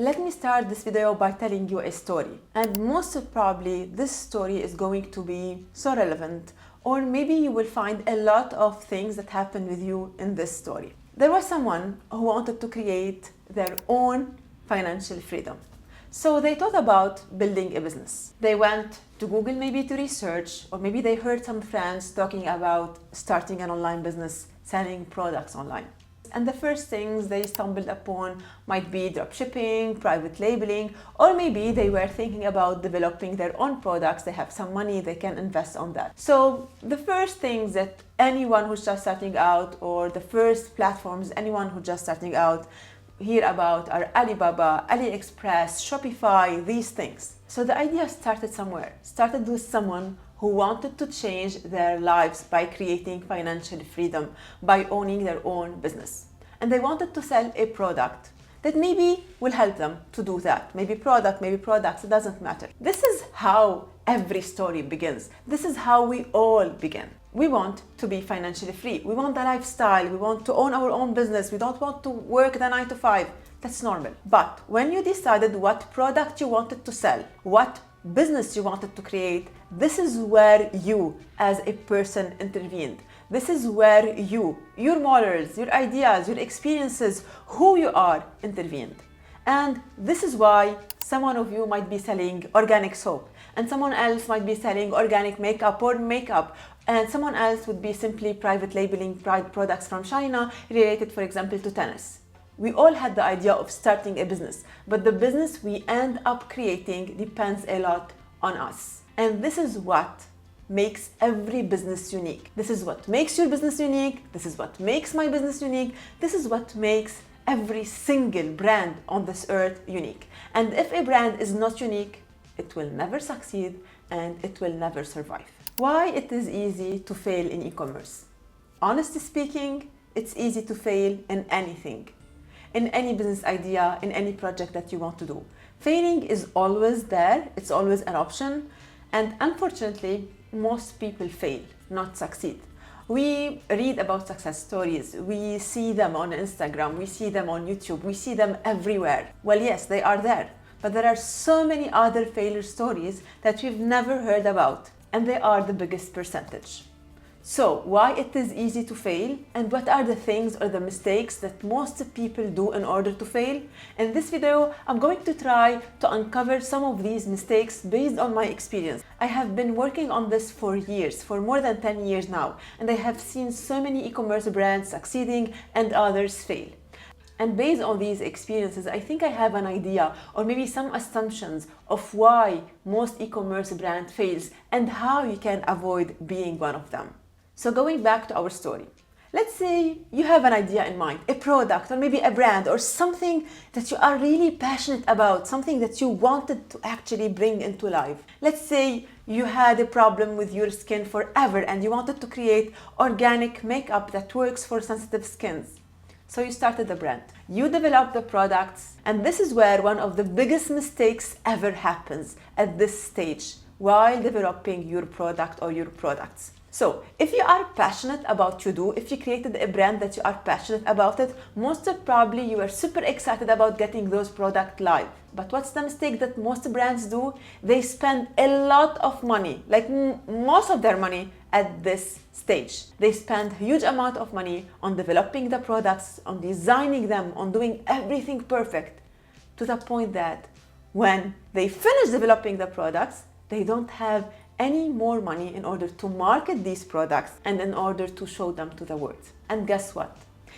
Let me start this video by telling you a story. And most probably this story is going to be so relevant, or maybe you will find a lot of things that happen with you in this story. There was someone who wanted to create their own financial freedom. So they thought about building a business. They went to Google maybe to research, or maybe they heard some friends talking about starting an online business, selling products online. And the first things they stumbled upon might be dropshipping, private labeling, or maybe they were thinking about developing their own products. They have some money, they can invest on that. So the first things that anyone who's just starting out, or the first platforms anyone who's just starting out hear about are Alibaba, AliExpress, Shopify, these things. So the idea started somewhere, started with someone who wanted to change their lives by creating financial freedom, by owning their own business. And they wanted to sell a product that maybe will help them to do that. Maybe product, maybe products, it doesn't matter. This is how every story begins. This is how we all begin. We want to be financially free. We want the lifestyle. We want to own our own business. We don't want to work the 9 to 5. That's normal. But when you decided what product you wanted to sell, what business you wanted to create, this is where you as a person intervened. This is where you, your models, your ideas, your experiences, who you are intervened. And this is why someone of you might be selling organic soap, and someone else might be selling organic makeup or makeup, and someone else would be simply private labeling products from China related, for example, to tennis. We all had the idea of starting a business, but the business we end up creating depends a lot on us. And this is what makes every business unique. This is what makes your business unique. This is what makes my business unique. This is what makes every single brand on this earth unique. And if a brand is not unique, it will never succeed and it will never survive. Why it is easy to fail in e-commerce? Honestly speaking, it's easy to fail in anything. In any business idea, in any project that you want to do. Failing is always there, it's always an option, and unfortunately, most people fail, not succeed. We read about success stories, we see them on Instagram, we see them on YouTube, we see them everywhere. Well, yes, they are there, but there are so many other failure stories that we've never heard about, and they are the biggest percentage. So, why it is easy to fail, and what are the things or the mistakes that most people do in order to fail? In this video, I'm going to try to uncover some of these mistakes based on my experience. I have been working on this for years, for more than 10 years now, and I have seen so many e-commerce brands succeeding and others fail. And based on these experiences, I think I have an idea or maybe some assumptions of why most e-commerce brand fails and how you can avoid being one of them. So going back to our story, let's say you have an idea in mind, a product or maybe a brand or something that you are really passionate about, something that you wanted to actually bring into life. Let's say you had a problem with your skin forever and you wanted to create organic makeup that works for sensitive skins. So you started the brand, you developed the products, and this is where one of the biggest mistakes ever happens at this stage while developing your product or your products. So if you are passionate about what you do, if you created a brand that you are passionate about it, most probably you are super excited about getting those products live. But what's the mistake that most brands do? They spend a lot of money, like most of their money at this stage. They spend a huge amount of money on developing the products, on designing them, on doing everything perfect, to the point that when they finish developing the products, they don't have any more money in order to market these products and in order to show them to the world. And guess what?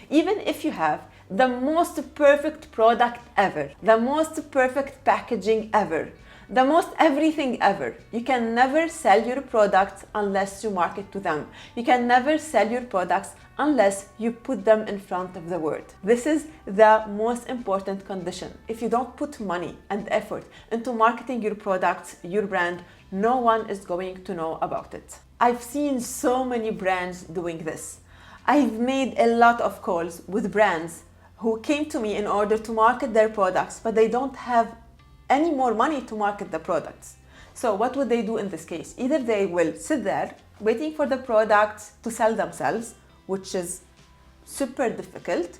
Even if you have the most perfect product ever, the most perfect packaging ever, the most everything ever, you can never sell your products unless you market to them. You can never sell your products unless you put them in front of the world. This is the most important condition. If you don't put money and effort into marketing your products, your brand, no one is going to know about it. I've seen so many brands doing this. I've made a lot of calls with brands who came to me in order to market their products, but they don't have any more money to market the products. So what would they do in this case? Either they will sit there waiting for the products to sell themselves, which is super difficult,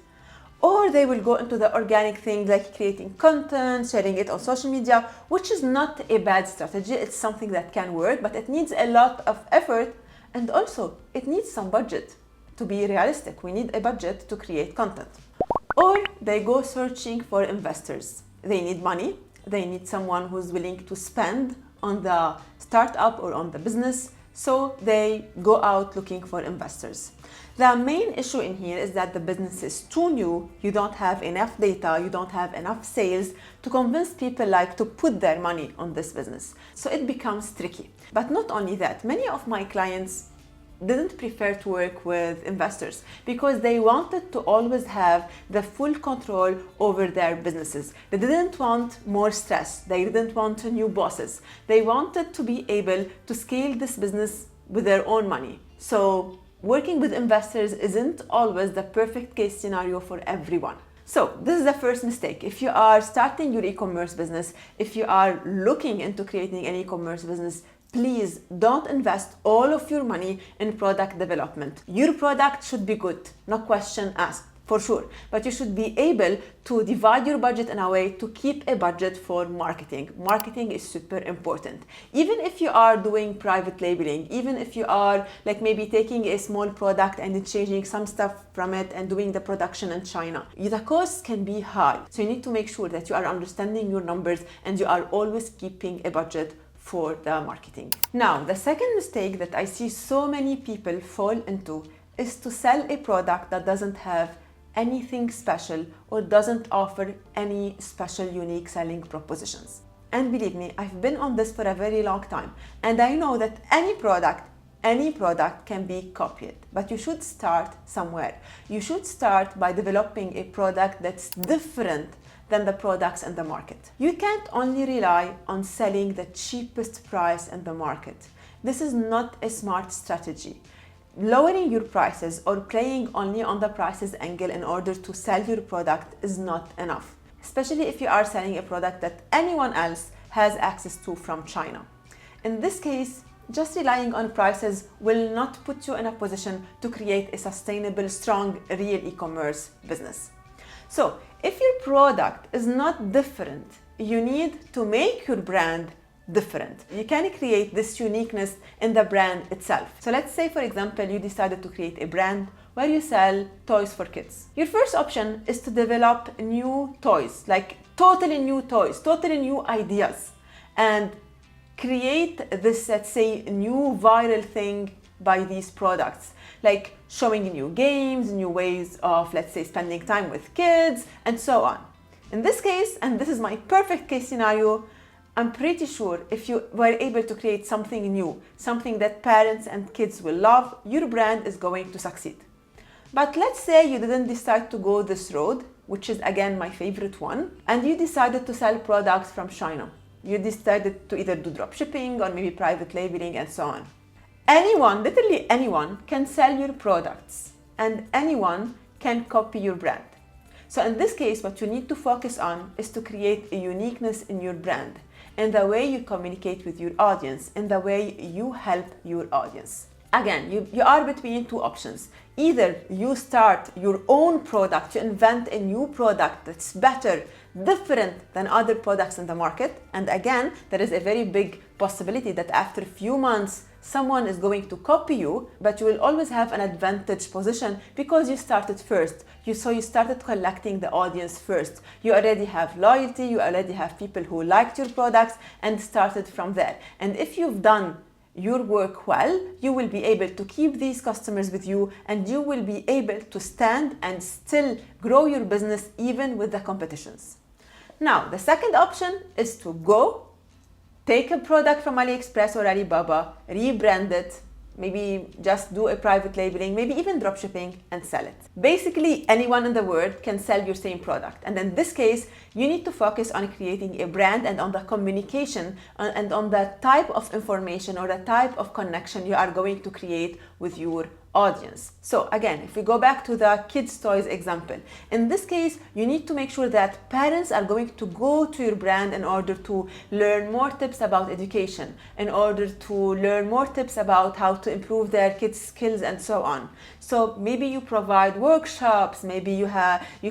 Or they will go into the organic thing like creating content, sharing it on social media, which is not a bad strategy. It's something that can work, but it needs a lot of effort, and also it needs some budget. To be realistic, we need a budget to create content. Or they go searching for investors. They need money. They need someone who's willing to spend on the startup or on the business. So they go out looking for investors. The main issue in here is that the business is too new. You don't have enough data. You don't have enough sales to convince people like to put their money on this business. So it becomes tricky. But not only that, many of my clients didn't prefer to work with investors because they wanted to always have the full control over their businesses. They didn't want more stress. They didn't want new bosses. They wanted to be able to scale this business with their own money. So working with investors isn't always the perfect case scenario for everyone. So this is the first mistake. If you are starting your e-commerce business, if you are looking into creating an e-commerce business, please don't invest all of your money in product development. Your product should be good, no question asked, for sure. But you should be able to divide your budget in a way to keep a budget for marketing. Marketing is super important. Even if you are doing private labeling, even if you are like maybe taking a small product and changing some stuff from it and doing the production in China, the costs can be high. So you need to make sure that you are understanding your numbers and you are always keeping a budget for the marketing. Now, the second mistake that I see so many people fall into is to sell a product that doesn't have anything special or doesn't offer any special unique selling propositions. And believe me, I've been on this for a very long time, and I know that any product can be copied, but you should start somewhere. You should start by developing a product that's different than the products in the market. You can't only rely on selling the cheapest price in the market. This is not a smart strategy. Lowering your prices or playing only on the prices angle in order to sell your product is not enough, especially if you are selling a product that anyone else has access to from China. In this case, just relying on prices will not put you in a position to create a sustainable, strong, real e-commerce business. So if your product is not different, you need to make your brand different. You can create this uniqueness in the brand itself. So let's say, for example, you decided to create a brand where you sell toys for kids. Your first option is to develop new toys, like totally new toys, totally new ideas, and create this, let's say, new viral thing by these products, like showing new games, new ways of, let's say, spending time with kids, and so on. In this case, and this is my perfect case scenario, I'm pretty sure if you were able to create something new, something that parents and kids will love, your brand is going to succeed. But let's say you didn't decide to go this road, which is again my favorite one, and you decided to sell products from China. You decided to either do drop shipping or maybe private labeling and so on. Anyone, literally anyone, can sell your products and anyone can copy your brand. So in this case, what you need to focus on is to create a uniqueness in your brand, in the way you communicate with your audience, in the way you help your audience. Again, you are between two options. Either you start your own product, you invent a new product that's better, different than other products in the market. And again, there is a very big possibility that after a few months, someone is going to copy you, but you will always have an advantage position because you started first. So you started collecting the audience first. You already have loyalty, you already have people who liked your products and started from there. And if you've done your work well, you will be able to keep these customers with you and you will be able to stand and still grow your business even with the competitions. Now, the second option is to go take a product from AliExpress or Alibaba, rebrand it, maybe just do a private labeling, maybe even dropshipping and sell it. Basically, anyone in the world can sell your same product. And in this case, you need to focus on creating a brand and on the communication and on the type of information or the type of connection you are going to create with your audience. So again, if we go back to the kids toys example, in this case, you need to make sure that parents are going to go to your brand in order to learn more tips about education, in order to learn more tips about how to improve their kids' skills and so on. So maybe you provide workshops, maybe you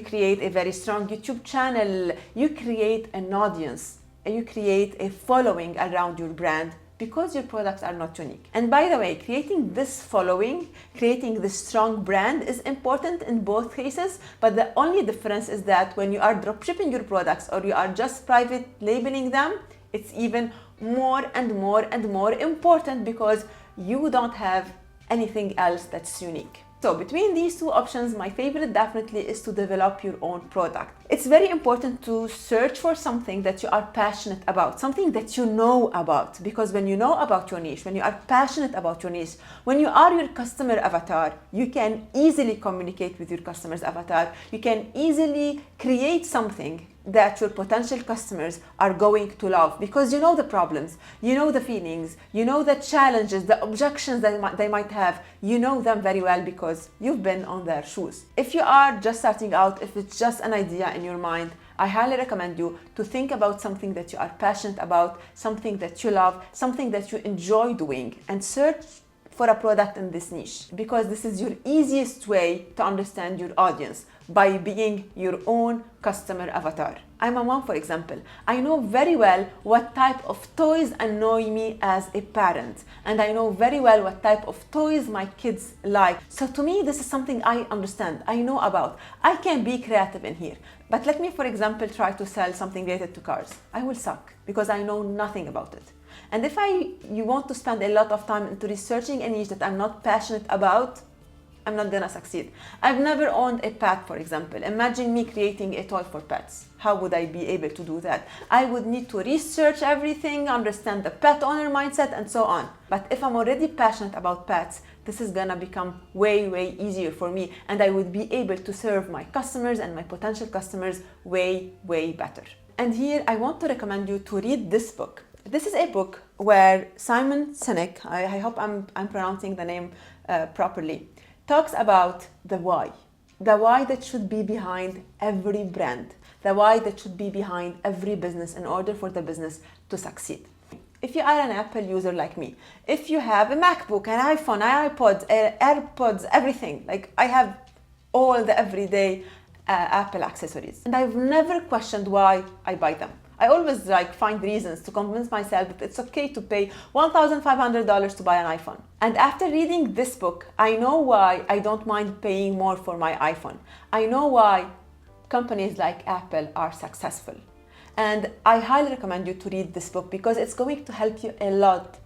create a very strong YouTube channel, you create an audience, and you create a following around your brand because your products are not unique. And by the way, creating this following, creating this strong brand is important in both cases, but the only difference is that when you are dropshipping your products or you are just private labeling them, it's even more and more and more important because you don't have anything else that's unique. So between these two options, my favorite definitely is to develop your own product. It's very important to search for something that you are passionate about, something that you know about, because when you know about your niche, when you are passionate about your niche, when you are your customer avatar, you can easily communicate with your customer's avatar. You can easily create something that your potential customers are going to love because you know the problems, you know the feelings, you know the challenges, the objections that they might have. You know them very well because you've been on their shoes. If you are just starting out, if it's just an idea in your mind, I highly recommend you to think about something that you are passionate about, something that you love, something that you enjoy doing, and search for a product in this niche because this is your easiest way to understand your audience, by being your own customer avatar. I'm a mom, for example. I know very well what type of toys annoy me as a parent, and I know very well what type of toys my kids like. So to me, this is something I understand, I know about. I can be creative in here. But let me, for example, try to sell something related to cars. I will suck because I know nothing about it. And if you want to spend a lot of time into researching a niche that I'm not passionate about, I'm not gonna succeed. I've never owned a pet, for example. Imagine me creating a toy for pets. How would I be able to do that? I would need to research everything, understand the pet owner mindset, and so on. But if I'm already passionate about pets, this is gonna become way, way easier for me, and I would be able to serve my customers and my potential customers way, way better. And here I want to recommend you to read this book. This is a book where Simon Sinek, I hope I'm pronouncing the name properly, talks about the why that should be behind every brand, the why that should be behind every business in order for the business to succeed. If you are an Apple user like me, if you have a MacBook, an iPhone, an iPod, AirPods, everything, like I have all the everyday Apple accessories, and I've never questioned why I buy them. I always find reasons to convince myself that it's okay to pay $1,500 to buy an iPhone. And after reading this book, I know why I don't mind paying more for my iPhone. I know why companies like Apple are successful. And I highly recommend you to read this book because it's going to help you a lot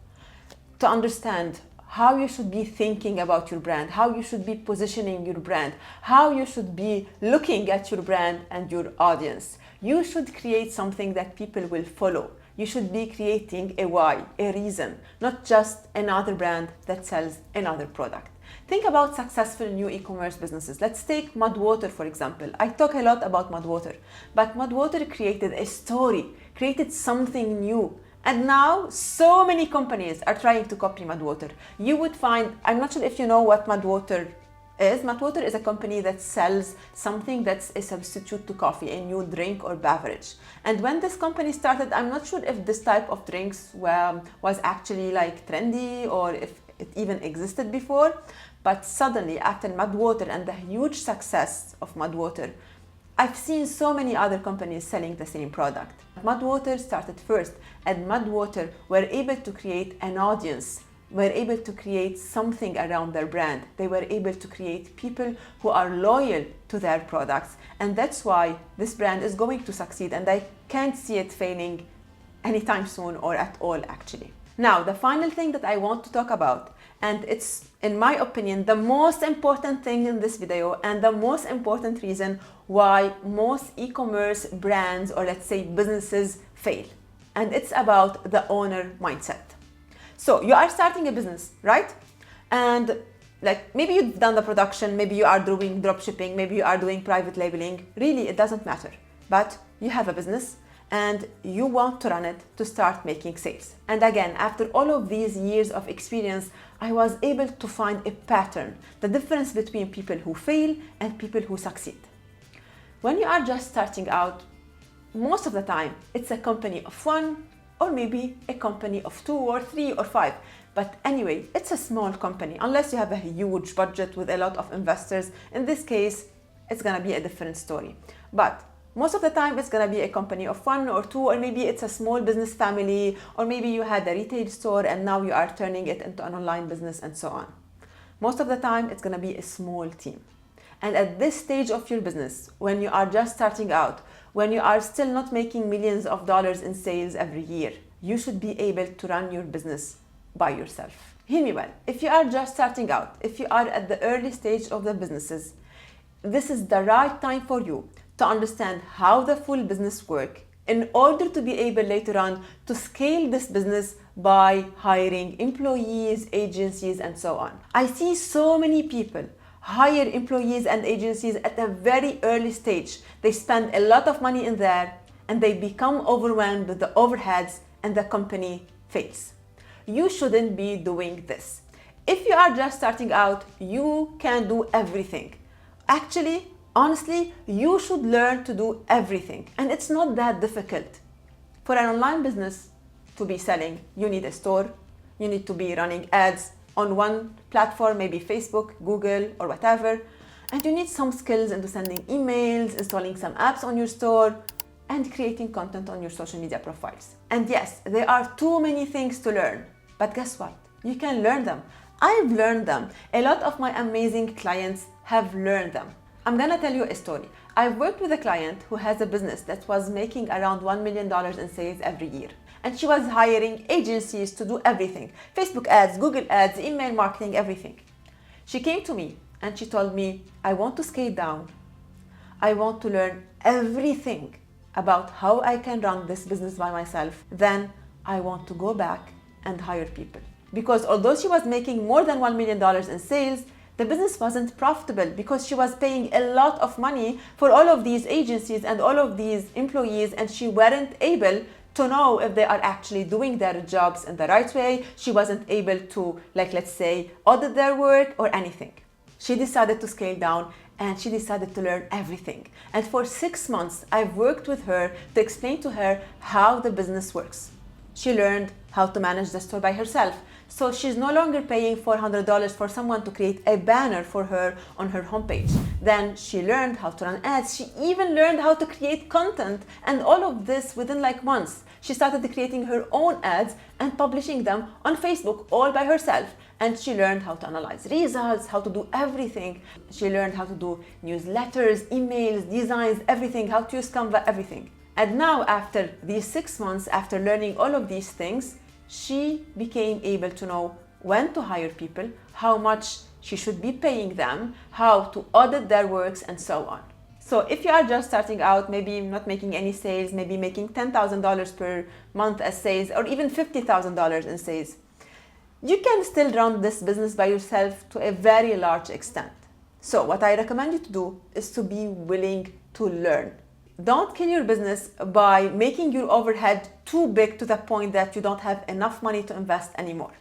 to understand how you should be thinking about your brand, how you should be positioning your brand, how you should be looking at your brand and your audience. You should create something that people will follow. You should be creating a why, a reason, not just another brand that sells another product. Think about successful new e-commerce businesses. Let's take Mudwater, for example. I talk a lot about Mudwater, but Mudwater created a story, created something new. And now so many companies are trying to copy Mudwater. You would find, I'm not sure if you know what Mudwater is. Mudwater is a company that sells something that's a substitute to coffee, a new drink or beverage. And when this company started, I'm not sure if this type of drinks was actually trendy or if it even existed before. But suddenly, after Mudwater and the huge success of Mudwater, I've seen so many other companies selling the same product. Mudwater started first, and Mudwater were able to create an audience, were able to create something around their brand. They were able to create people who are loyal to their products. And that's why this brand is going to succeed, and I can't see it failing anytime soon or at all, actually. Now, the final thing that I want to talk about, and it's, in my opinion, the most important thing in this video and the most important reason why most e-commerce brands, or let's say businesses, fail. And it's about the owner mindset. So you are starting a business, right? And maybe you've done the production, maybe you are doing dropshipping, maybe you are doing private labeling. Really, it doesn't matter. But you have a business, and you want to run it to start making sales. And again, after all of these years of experience, I was able to find a pattern, the difference between people who fail and people who succeed. When you are just starting out, most of the time, it's a company of one, or maybe a company of 2 or 3 or 5. But anyway, it's a small company, unless you have a huge budget with a lot of investors. In this case, it's gonna be a different story. But most of the time, it's gonna be a company of 1 or 2, or maybe it's a small business family, or maybe you had a retail store and now you are turning it into an online business and so on. Most of the time, it's gonna be a small team. And at this stage of your business, when you are just starting out, when you are still not making millions of dollars in sales every year, you should be able to run your business by yourself. Hear me well. If you are just starting out, if you are at the early stage of the businesses, this is the right time for you to understand how the full business works in order to be able later on to scale this business by hiring employees, agencies, and so on. I see so many people hire employees and agencies at a very early stage. They spend a lot of money in there and they become overwhelmed with the overheads and the company fails. You shouldn't be doing this. If you are just starting out, you can do everything. Actually, honestly, you should learn to do everything, and it's not that difficult. For an online business to be selling, you need a store, you need to be running ads on one platform, maybe Facebook, Google, or whatever, and you need some skills into sending emails, installing some apps on your store, and creating content on your social media profiles. And yes, there are too many things to learn, but guess what? You can learn them. I've learned them. A lot of my amazing clients have learned them. I'm gonna tell you a story. I've worked with a client who has a business that was making around $1 million in sales every year. And she was hiring agencies to do everything. Facebook ads, Google ads, email marketing, everything. She came to me and she told me, I want to scale down. I want to learn everything about how I can run this business by myself. Then I want to go back and hire people. Because although she was making more than $1 million in sales, the business wasn't profitable because she was paying a lot of money for all of these agencies and all of these employees, and she weren't able to know if they are actually doing their jobs in the right way. She wasn't able to, let's say, audit their work or anything. She decided to scale down and she decided to learn everything. And for 6 months, I've worked with her to explain to her how the business works. She learned how to manage the store by herself. So she's no longer paying $400 for someone to create a banner for her on her homepage. Then she learned how to run ads. She even learned how to create content, and all of this within months. She started creating her own ads and publishing them on Facebook all by herself. And she learned how to analyze results, how to do everything. She learned how to do newsletters, emails, designs, everything, how to use Canva, everything. And now after these 6 months, after learning all of these things, she became able to know when to hire people, how much she should be paying them, how to audit their works, and so on. So if you are just starting out, maybe not making any sales, maybe making $10,000 per month as sales, or even $50,000 in sales, you can still run this business by yourself to a very large extent. So what I recommend you to do is to be willing to learn. Don't kill your business by making your overhead too big to the point that you don't have enough money to invest anymore.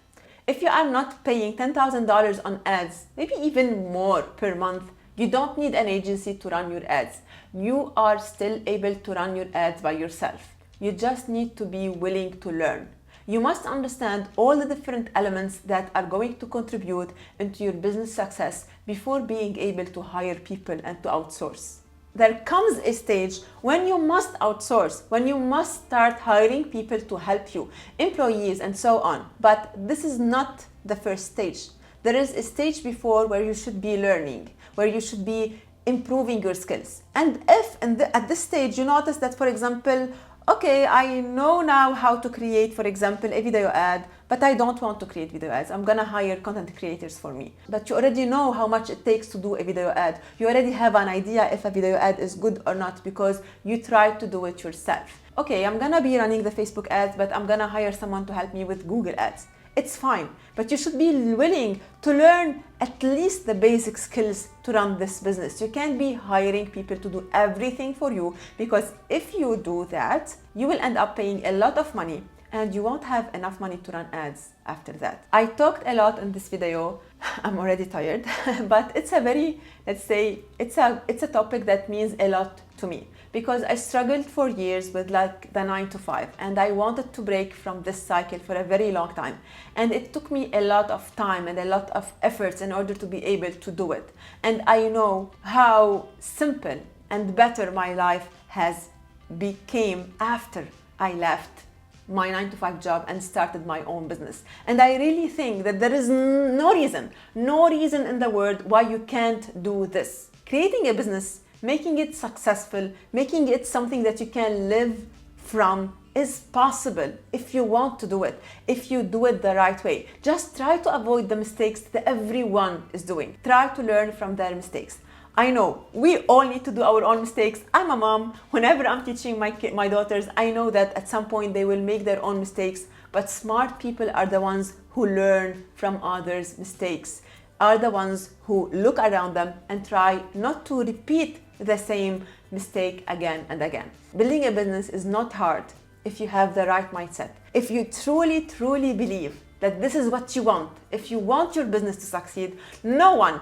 If you are not paying $10,000 on ads, maybe even more per month, you don't need an agency to run your ads. You are still able to run your ads by yourself. You just need to be willing to learn. You must understand all the different elements that are going to contribute into your business success before being able to hire people and to outsource. There comes a stage when you must outsource, when you must start hiring people to help you, employees and so on. But this is not the first stage. There is a stage before where you should be learning, where you should be improving your skills. And if at this stage you notice that, for example, okay, I know now how to create, for example, a video ad, but I don't want to create video ads. I'm gonna hire content creators for me. But you already know how much it takes to do a video ad. You already have an idea if a video ad is good or not because you tried to do it yourself. Okay, I'm gonna be running the Facebook ads, but I'm gonna hire someone to help me with Google ads. It's fine, but you should be willing to learn at least the basic skills to run this business. You can't be hiring people to do everything for you, because if you do that, you will end up paying a lot of money and you won't have enough money to run ads after that. I talked a lot in this video. I'm already tired, but it's a very, let's say, it's a topic that means a lot to me, because I struggled for years with like the 9 to 5, and I wanted to break from this cycle for a very long time. And it took me a lot of time and a lot of efforts in order to be able to do it. And I know how simple and better my life has became after I left my 9 to 5 job and started my own business. And I really think that there is no reason in the world why you can't do this. Creating a business, making it successful, making it something that you can live from is possible if you want to do it, if you do it the right way. Just try to avoid the mistakes that everyone is doing. Try to learn from their mistakes. I know we all need to do our own mistakes. I'm a mom. Whenever I'm teaching my daughters, I know that at some point they will make their own mistakes, but smart people are the ones who learn from others' mistakes, are the ones who look around them and try not to repeat the same mistake again and again. Building a business is not hard if you have the right mindset. If you truly believe that this is what you want, if you want your business to succeed, no one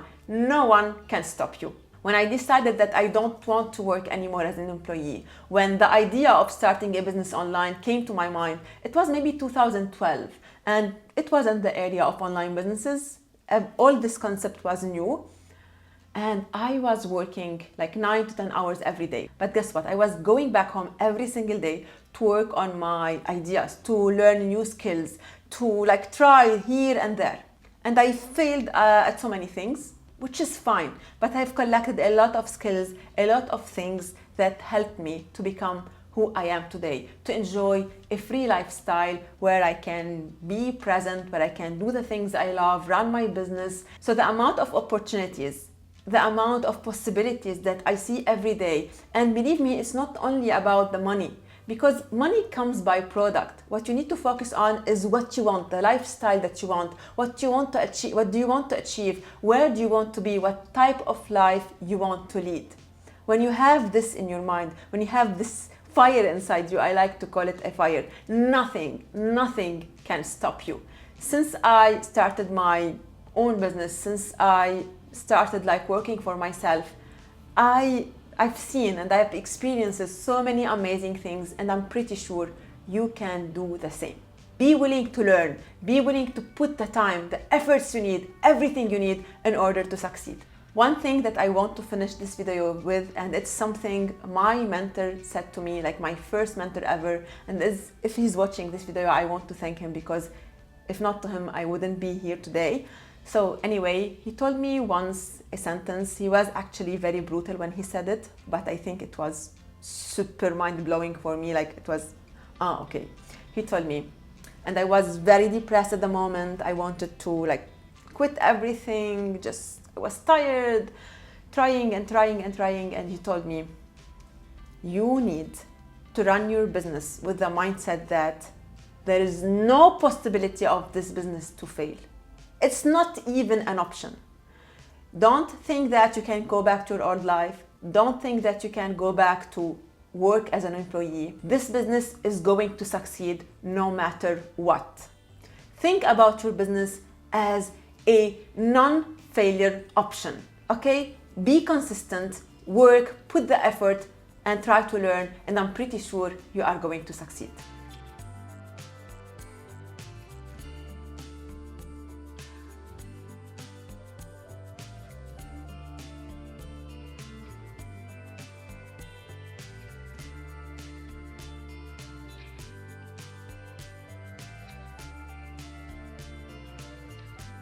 can stop you. When I decided that I don't want to work anymore as an employee, when the idea of starting a business online came to my mind, it was maybe 2012, and it wasn't the area of online businesses. All this concept was new, and I was working like 9 to 10 hours every day. But guess what? I was going back home every single day to work on my ideas, to learn new skills, to like try here and there. And I failed at so many things, which is fine, but I've collected a lot of skills, a lot of things that helped me to become who I am today, to enjoy a free lifestyle where I can be present, where I can do the things I love, run my business. So the amount of opportunities, the amount of possibilities that I see every day, and believe me, it's not only about the money, because money comes by product. What you need to focus on is what you want, the lifestyle that you want, what you want to achieve, what do you want to achieve, where do you want to be, what type of life you want to lead. When you have this in your mind, when you have this fire inside you, I like to call it a fire, nothing can stop you. Since I started my own business, since I started like working for myself, I've seen and I've experienced so many amazing things, and I'm pretty sure you can do the same. Be willing to learn, be willing to put the time, the efforts you need, everything you need in order to succeed. One thing that I want to finish this video with, and it's something my mentor said to me, like my first mentor ever, and if he's watching this video, I want to thank him, because if not to him, I wouldn't be here today. So anyway, he told me once a sentence. He was actually very brutal when he said it, but I think it was super mind-blowing for me. Like it was, okay. He told me, and I was very depressed at the moment. I wanted to like quit everything. I was tired, trying, and he told me, you need to run your business with the mindset that there is no possibility of this business to fail. It's not even an option. Don't think that you can go back to your old life. Don't think that you can go back to work as an employee. This business is going to succeed no matter what. Think about your business as a non-failure option, okay? Be consistent, work, put the effort, and try to learn, and I'm pretty sure you are going to succeed.